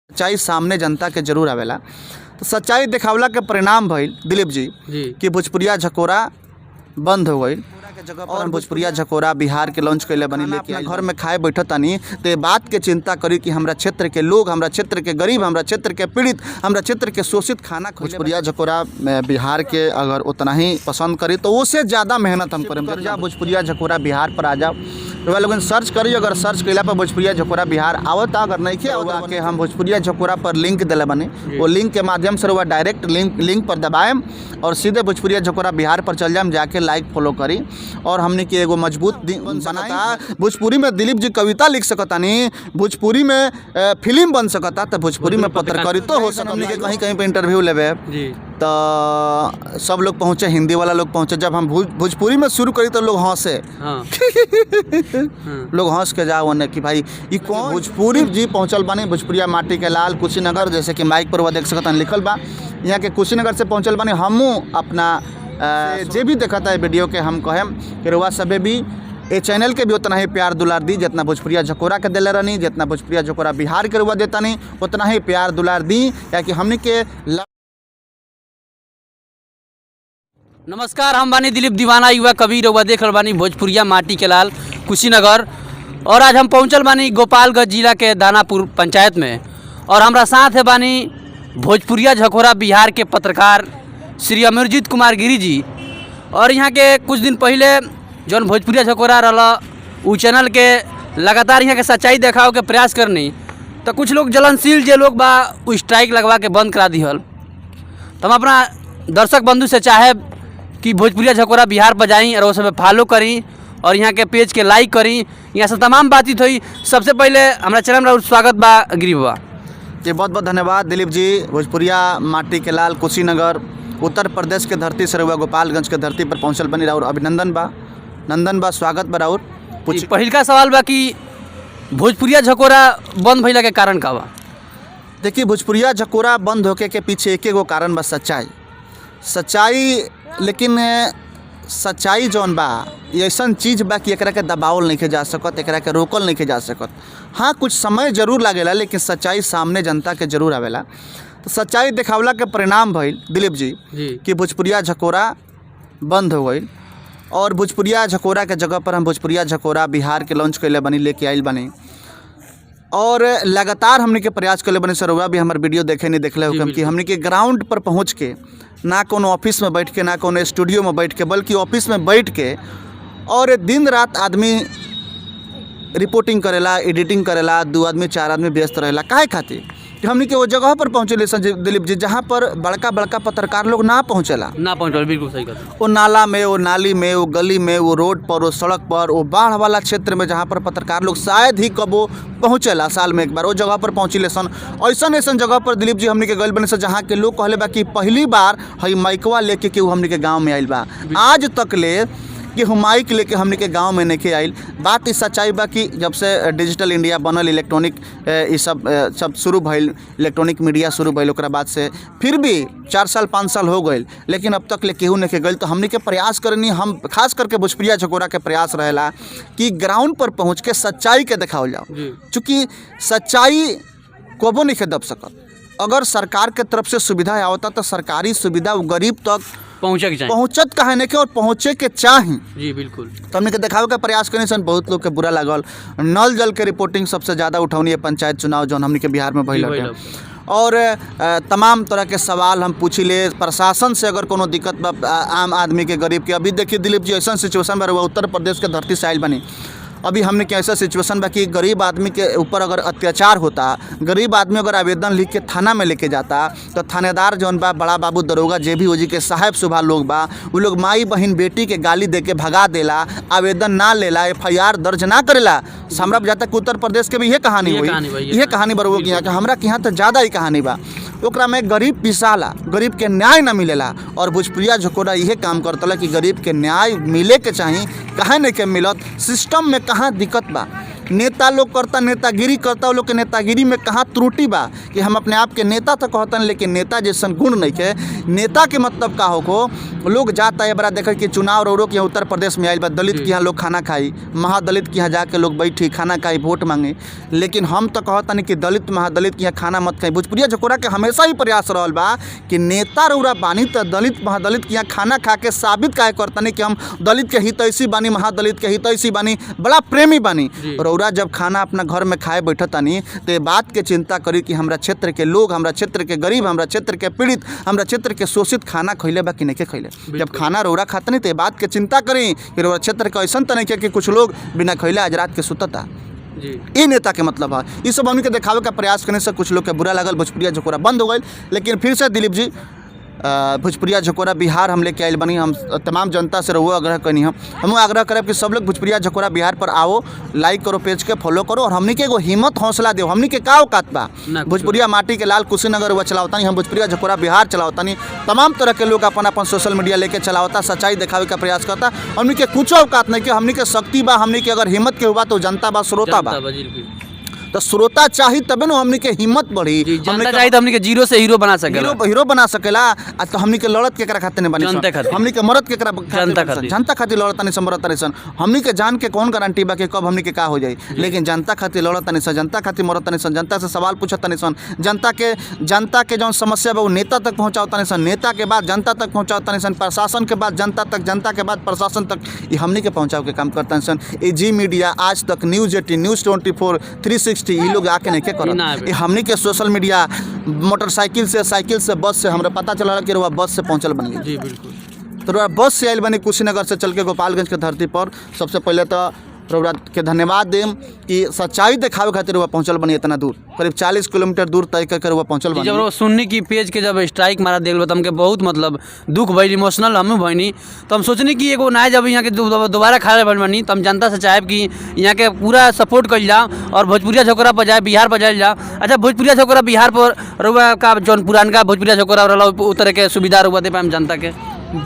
सच्चाई सामने जनता के जरूर आवेला। तो सच्चाई दिखावला के परिणाम भइल दिलीप जी कि भोजपुरिया झकोरा बंद हो गई और भोजपुरिया झकोरा बिहार के लॉन्च कैले बनी लेके घर में खाए बैठे तनी तो बात के चिंता करी कि हमरा क्षेत्र के लोग, हमरा क्षेत्र के गरीब, हमरा क्षेत्र के पीड़ित, हमरा क्षेत्र के शोषित खाना भोजपुरिया झकोरा बिहार के अगर उतना ही पसंद करी तो उससे ज़्यादा मेहनत हम करें। जा भोजपुरिया झकोरा बिहार पर आ जाओ तो लोगन सर्च करी, अगर सर्च कैला पर भोजपुरिया झकोरा बिहार आवता, अगर नहीं के आवता के हम भोजपुरिया झकोरा पर लिंक दिले बने, वो लिंक के माध्यम से वो डायरेक्ट लिंक पर दबाएम और सीधे भोजपुरिया झकोरा बिहार पर चल जाएम, जाके लाइक फॉलो करी और हमने की एगो मजबूत बनाता। भोजपुरी में दिलीप जी कविता लिख सकता नहीं, भोजपुरी में फिल्म बन सकता, तो भोजपुरी में पत्रकारिता हो सकता। हमने कहीं कहीं पे इंटरव्यू लेवे तो सब लोग पहुँचे, हिंदी वाला लोग पहुँचे, जब हम भोजपुरी में शुरू करी तो लोग हंसे लोग हंस के जाओ ने कि भाई ये कौन भोजपुरी जी पहुँचल बानी। भोजपुरिया माटी के लाल कुशीनगर, जैसे कि माइक पर वह देख सकता लिखल बा, यहाँ के कुशीनगर से पहुँचल बानी। हमू अपना जे भी देखता है वीडियो के हम कहें कि रुआ सबे भी ए चैनल के भी उतना ही प्यार दुलार दी जितना भोजपुरिया झकोरा के दिले रहनी, जितना भोजपुरिया झकोरा बिहार के रुआ देता नहीं उतना ही प्यार दुलार दी, क्या कि हमने के नमस्कार, हम बानी दिलीप दीवाना युवा कवि, रउआ देख रहल बानी भोजपुरिया माटी के लाल कुशीनगर। और आज हम पहुंचल बानी गोपालगंज जिला के दानापुर पंचायत में और हमरा साथ है बानी भोजपुरिया झकोरा बिहार के पत्रकार श्री अमरजीत कुमार गिरी जी। और यहाँ के कुछ दिन पहले जौन भोजपुरिया झकोरा रहा उ चैनल के लगातार यहाँ के सच्चाई देखावे के प्रयास करनी, तो कुछ लोग जलनशील जे लोग बा उ स्ट्राइक लगवा के बंद करा दिहल। तो हम अपना दर्शक बंधु से चाहे कि भोजपुरिया झकोरा बिहार पर जाई और वो सब फॉलो करी और यहाँ के पेज के लाइक करी, यहाँ से तमाम बातचीत हुई। सबसे पहले हमारा चैनल में स्वागत बा गिरी बाबा जी, बहुत बहुत धन्यवाद दिलीप जी। भोजपुरिया माटी के लाल कुशीनगर उत्तर प्रदेश के धरती से रहुआ गोपालगंज के धरती पर पहुँचल बनी राउर अभिनंदन बा, नंदन बा, स्वागत बा राउर। पहिलका सवाल बा कि भोजपुरिया झकोरा बंद भइला के कारण का बा? देखिए, भोजपुरिया झकोरा बंद होके के पीछे एक एगो कारण बा सच्चाई। लेकिन सच्चाई जौन बा ये ऐसा चीज़ बा कि एकरा के दबावल नहीं के जा सकत, एकरा के रोकल नहीं के जा सकत। हाँ, कुछ समय जरूर लागेला लेकिन सच्चाई सामने जनता के जरूर आवेला। तो सच्चाई दिखावला के परिणाम भइल दिलीप जी कि भोजपुरिया झकोरा बंद हो गई और भोजपुरिया झकोरा के जगह पर हम भोजपुरिया झकोरा बिहार के लॉन्च कैले बनी, लेके आइल बनी और लगातार हमने के प्रयास कैले बनी। सर हुआ भी हमारे वीडियो देखे नहीं देखले हो कि हमने के ग्राउंड पर पहुँच के, ना कोनो ऑफिस में बैठ के, ना कोनो स्टूडियो में बैठ के, बल्कि ऑफिस में बैठ के और दिन रात आदमी रिपोर्टिंग करेला, एडिटिंग करेला, 2 आदमी 4 आदमी व्यस्त रहेला। काहे खातिर कि हमने के वो जगह पर पहुँचे दिलीप जी जहाँ पर बड़का बड़का पत्रकार लोग ना पहुँचेला, बिल्कुल सही बात। वो नाला में, वो नाली में, वो गली में, वो रोड पर, वो सड़क पर, वो बाढ़ वाला क्षेत्र में जहाँ पर पत्रकार लोग शायद ही कबो पहुँचेला, साल में एक बार वो जगह पर पहुँचिले सन। ऐसा जगह पर दिलीप जी हमने के गल बने से जहाँ के लोग कहले बा कि पहली बार हई माइकवा लेके केहू हमने के गाँव में आइल बा। आज तक ले कि हम माइक लेके हमने के गांव में नहीं आइल। बात इस सच्चाई बा कि जब से डिजिटल इंडिया बनल, इलेक्ट्रॉनिक ये सब शुरू भइल, इलेक्ट्रॉनिक मीडिया शुरू भइल, ओकरा बाद से फिर भी 4 साल 5 साल हो गए लेकिन अब तक ले केहू नहीं के गइल। तो हमने के प्रयास करनी, हम खास करके भोजपुरिया झकोरा के प्रयास रहेला कि ग्राउंड पर पहुँच के सच्चाई के दिखावल जाओ, चूँकि सच्चाई कबो नहीं के दब सकत। अगर सरकार के तरफ से सुविधा आवता तो सरकारी सुविधा गरीब तक पहुँचत काहे नहीं के और पहुँचे के चाही। जी बिल्कुल। तो हमने के दिखावे का प्रयास करने सन, बहुत लोग के बुरा लागल। नल जल के रिपोर्टिंग सबसे ज़्यादा उठौनी है पंचायत चुनाव जो हमने के बिहार में भइल है और तमाम तरह के सवाल हम पूछिले प्रशासन से। अगर कोनो दिक्कत बा आम आदमी के, गरीब के, अभी देखिए दिलीप जी ऐसा सिचुएशन में उत्तर प्रदेश के धरती से आइल बनी, अभी हमने क्या ऐसा सिचुएशन बा कि गरीब आदमी के ऊपर अगर अत्याचार होता, गरीब आदमी अगर आवेदन लिख के थाना में लेके जाता तो थानेदार जौन बा, बड़ा बाबू दरोगा जे भी हो जी के साहेब सुबह लोग बा, वो लोग माई बहन बेटी के गाली दे के भगा देला, आवेदन ना लेला, FIR दर्ज ना करेला। हमरा जाता कि उत्तर प्रदेश के भी यह कहानी हुई, यह कहानी बरबो कि हमरा के यहाँ तो ज़्यादा ही कहानी बा। ओकरा में गरीब पिसाला, गरीब के न्याय ना मिलेला और भोजपुरिया झकोरा यह काम करता कि गरीब के न्याय मिले के चाहिए, कहाँ नहीं के मिलत, सिस्टम में कहाँ दिक्कत बा। नेता लोग करता, नेतागिरी करता, वो लोग के नेतागिरी में कहाँ त्रुटि बा कि हम अपने आप के नेता तो कहतन लेकिन नेता जैसन गुण नहीं के। नेता के मतलब का हो को लोग जाता है बड़ा देखे कि चुनाव रो के उत्तर प्रदेश में आयल बा, दलित के यहाँ लोग खाना खाई, महादलित के यहाँ जाके लोग बैठी खाना खाई, वोट मांगे। लेकिन हम तो कहतन कि दलित महादलित के यहाँ खाना मत खाई। भोजपुरिया झकोरा के हमेशा ही प्रयास रहल बा कि नेता रौरा बानी तो दलित महादलित के यहाँ खाना खा के साबित काहे करतनी कि हम दलित के हितैषी बानी, महादलित के हितैषी बानी, बड़ा प्रेमी बानी। रौरा जब खाना अपना घर में खाए बैठतानी तो ये बात के चिंता करी कि हमरा क्षेत्र के लोग, हमरा क्षेत्र के गरीब, हमरा क्षेत्र के पीड़ित, हमरा क्षेत्र के शोषित खाना खैले बा कि नहीं खैले। जब खाना रौरा खातनी तो ये बात के चिंता करी कि रौरा क्षेत्र के ऐसा तो नहीं कि कुछ लोग बिना खैले आज रात के सुतता। ये नेता के मतलब है। ये सब हमने के दिखावे का प्रयास करने से कुछ लोग के बुरा लगल, भोजपुरिया झकोरा बंद हो गई। लेकिन फिर से दिलीप जी भोजपुरिया झकोरा बिहार हम लेके आयल बनी। हम तमाम जनता से रहो आग्रह करनी, हम आग्रह करब कि सब लोग भोजपुरिया झकोरा बिहार पर आओ, लाइक करो, पेज के फॉलो करो और हमनी के एगो हिम्मत हौसला दो। हमनी के का औकात बा, भोजपुरिया माटी के लाल कुशीनगर वो चलावतानी, हम भोजपुरिया झकोरा बिहार चलावतानी। तमाम तरह के लोग अपन अपन सोशल मीडिया लेके चलावता, सच्चाई दिखावे का प्रयास करता। हमनी के कुछ औकात नहीं कि हमनी के शक्ति बा, हमनी के अगर हिम्मत के हुआ तो जनता बा, श्रोता बा। तो श्रोता चाहिए तबे न हमनी के हिम्मत बढ़ी। जनता चाहिए तो हमनी के जीरो से हीरो बना सकेला, हीरो बना सकेला। आ तो हमनी के लड़त केकरा खातिर नहीं बनी, हमनी के मरद केकरा जनता खातिर लड़तानी सन, मरतानी सन। हमनी के जान के कौन गारंटी बा कि कब हमनी के का हो जाई, लेकिन जनता खातिर लड़तानी सन, जनता खातिर मरतानी सन, जनता से सवाल पूछतानी सन, जनता के जौन समस्या बा वो नेता तक पहुंचावतानी सन, नेता के बाद जनता तक पहुंचावतानी सन, प्रशासन के बाद जनता तक, जनता के बाद प्रशासन तक, ये हमनी के पहुंचाव के काम करतानी सन। ये जी मीडिया, आज तक, न्यूज़ 18, न्यूज़ 24, 360 ये लोग आके नहीं करत। हमनी के सोशल मीडिया मोटरसाइकिल से, साइकिल से, बस से हमरा पता चला कि रुआ बस से पहुंचल बन गई। जी बिल्कुल। तो रुआ बस से आयल बनी कुशीनगर से चल के गोपालगंज के धरती पर। सबसे पहले तो रउरा के धन्यवाद देम कि सच्चाई दिखावे खातिर रुआ पहुंचल बनी इतना दूर, करीब 40 किलोमीटर दूर तय करके रुआ पहुंचल बनी। जब सुननी की पेज के जब स्ट्राइक मारा देख लो तो हमके बहुत मतलब दुख भइल, इमोशनल हम भइनी। तो हम सोचनी कि एगो ना जब यहाँ के दोबारा खा बनी तो हम जनता से चाहेब कि यहाँ के पूरा सपोर्ट कल जाओ और भोजपुरिया झकोरा पर जाए, बिहार पर जाए जाओ। अच्छा, भोजपुरिया झकोरा बिहार पर रुआ का जौन पुरानका भोजपुरिया झकोरा रहा उस तरह के सुविधा रुआ दे पाए जनता के?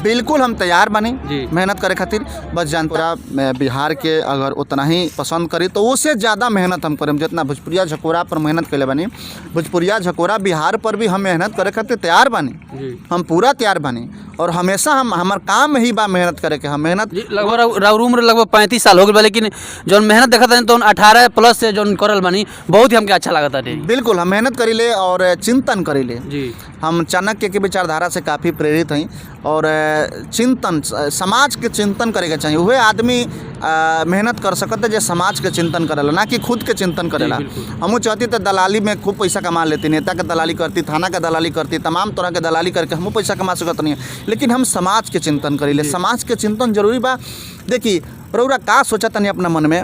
बिल्कुल हम तैयार बनी मेहनत करे खातिर। बस जनता बिहार के अगर उतना ही पसंद करी तो उससे ज़्यादा मेहनत हम करें। जितना भोजपुरिया झकोरा पर मेहनत कैले बनी, भोजपुरिया झकोरा बिहार पर भी हम मेहनत करे खातिर तैयार बनी। हम पूरा तैयार बनी और हमेशा हम हमार काम ही बा मेहनत करे के। हम मेहनत लगभग उम्र लगभग 35 साल हो गए, लेकिन जो मेहनत देखा था तो 18 प्लस से जो करल बनी बहुत ही हमके अच्छा लगा था। बिल्कुल हम मेहनत करी ले और चिंतन करी ले। हम चाणक्य के विचारधारा से काफ़ी प्रेरित हैं और चिंतन, समाज के चिंतन करे के चाहिए। वह आदमी मेहनत कर सकते जो समाज के चिंतन करेला, ना कि खुद के चिंतन करेला। हम चाहती तो दलाली में खूब पैसा कमा लेती, नेता के दलाली करती, थाना के दलाली करती, तमाम तरह के दलाली करके हम पैसा कमा सकत नहीं है। लेकिन हम समाज के चिंतन करी ले। समाज के चिंतन जरूरी बा। देखी रउरा का सोचता नहीं अपना मन में,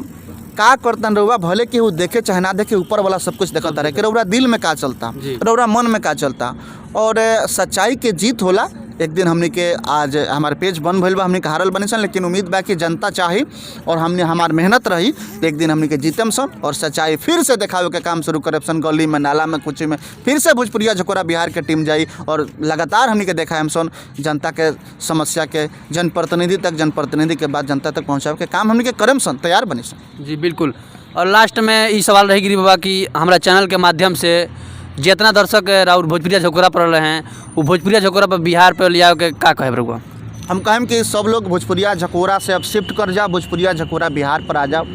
का करतन रउआ, भले कि वो देखे चाहे ना देखे, ऊपर वाला सब कुछ देखता रहे कि रउरा दिल में का चलता, रउरा मन में का चलता। और सच्चाई के जीत होला। एक दिन हमने के आज हमारे पेज बंद भइल बा, हमने के हारल बने सन, लेकिन उम्मीद बा कि जनता चाही और हमने हमार मेहनत रही तो एक दिन हमने के जीतम सन और सच्चाई फिर से दिखावे के काम शुरू करब सन। गली में, नाला में, कुछ में फिर से भोजपुरिया झकोरा बिहार के टीम जाई और लगातार हमने के देखाएम सन। जनता के समस्या के जनप्रतिनिधि तक, जनप्रतिनिधि के बाद जनता तक पहुँचावे के काम हमने के करम सन, तैयार बनी सन। जी बिल्कुल। और लास्ट में ये सवाल रही गिरी बाबा कि हमारा चैनल के माध्यम से जितना दर्शक राउर भोजपुरिया झकोरा पर रहे हैं वो भोजपुरिया झकोरा पर बिहार पर लिया के का कहे रहुआ? हम कहें कि सब लोग भोजपुरिया झकोरा से अब शिफ्ट कर जाओ, भोजपुरिया झकोरा बिहार पर आ जाओ।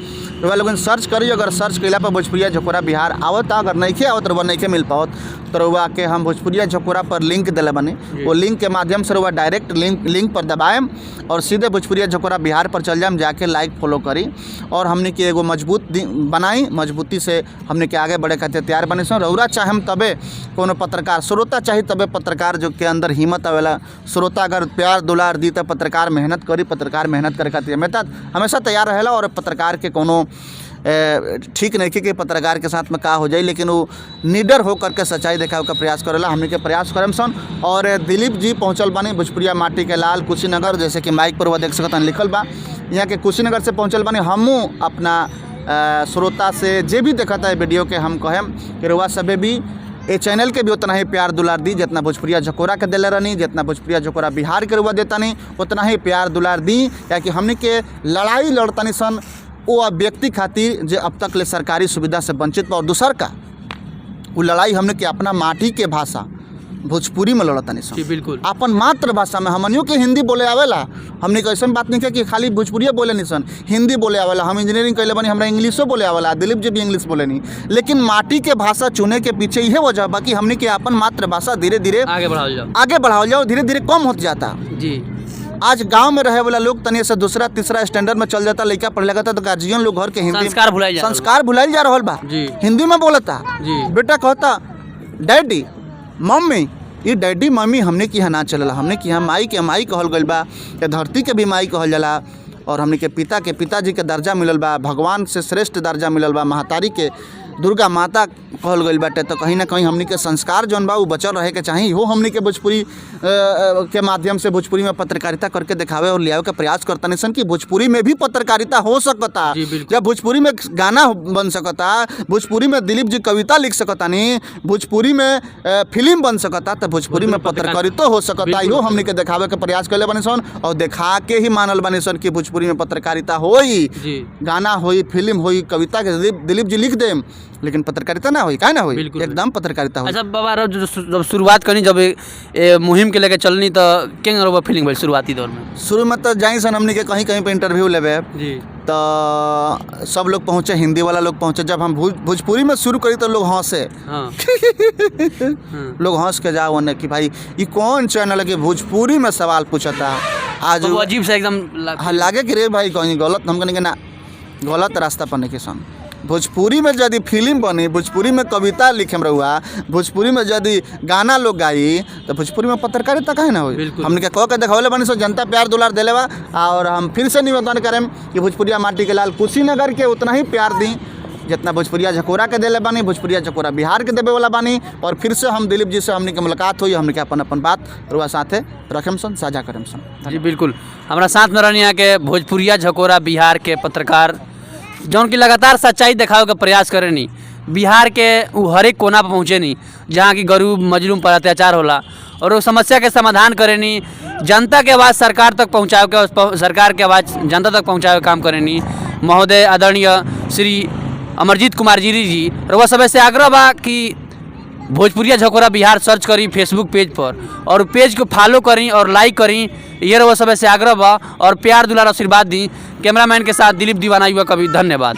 रउआ लोगन सर्च करिए, अगर सर्च कैला पर भोजपुरिया झकोरा बिहार आवत, अगर नहीं आवत रउआ नहीं मिल पावत तो रउआ के हम भोजपुरिया झकोरा पर लिंक दिले बने। वो लिंक के माध्यम से रउआ डायरेक्ट लिंक पर दबाएम और सीधे भोजपुरिया झकोरा बिहार पर चल जाएम, जाके लाइक फॉलो करी और हमने के एगो मजबूत बनाई, मजबूती से हमने के आगे बढ़े खातिर तैयार बने सन। रउरा चाहे तबे कोनो पत्रकार, श्रोता चाहिए तबे पत्रकार जो के अंदर हिम्मत आवेला। श्रोता अगर प्यार दुलार दी तो पत्रकार मेहनत करी, पत्रकार मेहनत करे खातिर हमेशा तैयार रहेला। और पत्रकार के कोनो ठीक नहीं कि पत्रकार के साथ में का हो जाए, लेकिन वो निडर होकर के सच्चाई दिखावे का प्रयास करेला। हमने के प्रयास करम सन। और दिलीप जी पहुँचल बानी भोजपुरिया माटी के लाल कुशीनगर, जैसे कि माइक पर वह देख सकते लिखल बा, यहाँ के कुशीनगर से पहुँचल बानी। हमू अपना श्रोता से जे भी देखता है वीडियो के हम कहें कि रुआ सबे भी ये चैनल के भी उतना ही प्यार दुलार दी जितना भोजपुरिया झकोरा के दिले रहनी, जितना भोजपुरिया झकोरा बिहार के रुआ देता नहीं उतना ही प्यार दुलार दी। क्या कि हमने के लड़ाई लड़तनी सन वो व्यक्ति खातिर जो अब तक ले सरकारी सुविधा से वंचित बा। और दूसर का वो लड़ाई हमने के अपना माटी के भाषा भोजपुरी में लड़ता नहीं जी बिल्कुल अपन मातृभाषा में। हमनियों के हिंदी बोले आवेला, हमने ऐसा बात नहीं है कि खाली भोजपुरिया बोले नहीं सन, हिंदी बोले आवेला। हम इंजीनियरिंग कैले बनी, हमरा इंग्लिशो बोले आवेला, दिलीप जी भी इंग्लिश बोले नहीं। लेकिन माटी के भाषा चुने के पीछे यह वजह बाकी हमने के अपन मातृभाषा धीरे धीरे आगे बढ़ाओ जाओ, धीरे धीरे कम होता जाता जी। आज गांव में रहे वाला लोग तनिया से दूसरा तीसरा स्टैंडर्ड में चल जाता, लड़का पढ़ लेगा तो गार्जियन लोग घर के हिंदी संस्कार भुलाइल जा रहा बा, हिंदी में बोलता। बेटा कहता डैडी मम्मी, ये डैडी मम्मी हमने के यहाँ ना चलला, हमने के यहाँ माई के माई कहल गइल बा, या धरती के भी माई कहल जाला। और हमने के पिताजी के दर्जा मिलल बा, भगवान से श्रेष्ठ दर्जा मिलल बा, महतारी के दुर्गा माता कहल गइल बाटे। तो कहीं ना कहीं हमने के संस्कार जौन बा बचल रहे के चाहिए। हो हमने के भोजपुरी के माध्यम से भोजपुरी में पत्रकारिता करके दिखावे और लियावे का प्रयास करता नहीं सन कि भोजपुरी में भी पत्रकारिता हो सकता, या भोजपुरी में गाना बन सकता, भोजपुरी में दिलीप जी कविता लिख सकता, नहीं भोजपुरी में फिल्म बन सकता, तो भोजपुरी में पत्रकारिता हो सकता। इहो हमने के दिखावे के प्रयास कैले बने सन और दिखा के ही मानल बने सन कि भोजपुरी में पत्रकारिता होई, गाना होई, फिल्म होई, कविता के दिलीप जी लिख देम, लेकिन पत्रकारिता ना होई, काहे ना होई, एकदम पत्रकारिता होई। अच्छा बाबा, जब शुरुआत करी, जब मुहिम के लेके चलनी, तो केंगे फीलिंग भइल शुरुआती दौर में? शुरू में तो जाई सन हमने के कहीं कहीं पे इंटरव्यू लेवे तो सब लोग पहुँचे, हिंदी वाला लोग पहुँचे। जब हम भोजपुरी में शुरू करी तो लोग हंसे, लोग हंस के जाओ ने कि भाई ये कौन चैनल है कि भोजपुरी में सवाल पूछता। आज तो अजीब से एकदम लागे कि रे भाई कहीं गलत, हम कहने के ना गलत रास्ता पर नहीं के सन। भोजपुरी में यदि फिल्म बनी, भोजपुरी में कविता लिखे रहुआ, भोजपुरी में यदि गाना लोग गाई, तो भोजपुरी में पत्रकारिता काहे ना होई। हमने क्या कह के दिखावले बनी सो जनता प्यार दुलार देले बा। और हम फिर से निवेदन करें कि भोजपुरिया माटी के लाल कुशीनगर के उतना ही प्यार दी जितना भोजपुरिया झकोरा के देले बानी, भोजपुरिया झकोरा बिहार के देवे वाला बानी। और फिर से हम दिलीप जी से हमने के मुलाकात हुई, हमने के अपन बात रुआ साथे रखम सन, साझा करम सन। जी बिल्कुल, हमारा साथ में रहनी है के भोजपुरिया झकोरा बिहार के पत्रकार जौन की लगातार सच्चाई दिखावे का प्रयास करे नी, बिहार के वो हर एक कोना पर पहुँचे नी जहाँ की गरीब मजलूम पर अत्याचार होला, और वो समस्या के समाधान करे नी, जनता के आवाज़ सरकार तक पहुँचावे के, सरकार के आवाज़ जनता तक पहुँचावे काम करे नी। महोदय आदरणीय श्री अमरजीत कुमार जी रउआ सब से आग्रह बा कि भोजपुरिया झकोरा बिहार सर्च करी फेसबुक पेज पर, और पेज को फॉलो करी और लाइक करी, ये रउआ सब से आग्रह बा। और प्यार दुलार आशीर्वाद दी। कैमरामैन के साथ दिलीप दीवाना युवा कवि, धन्यवाद।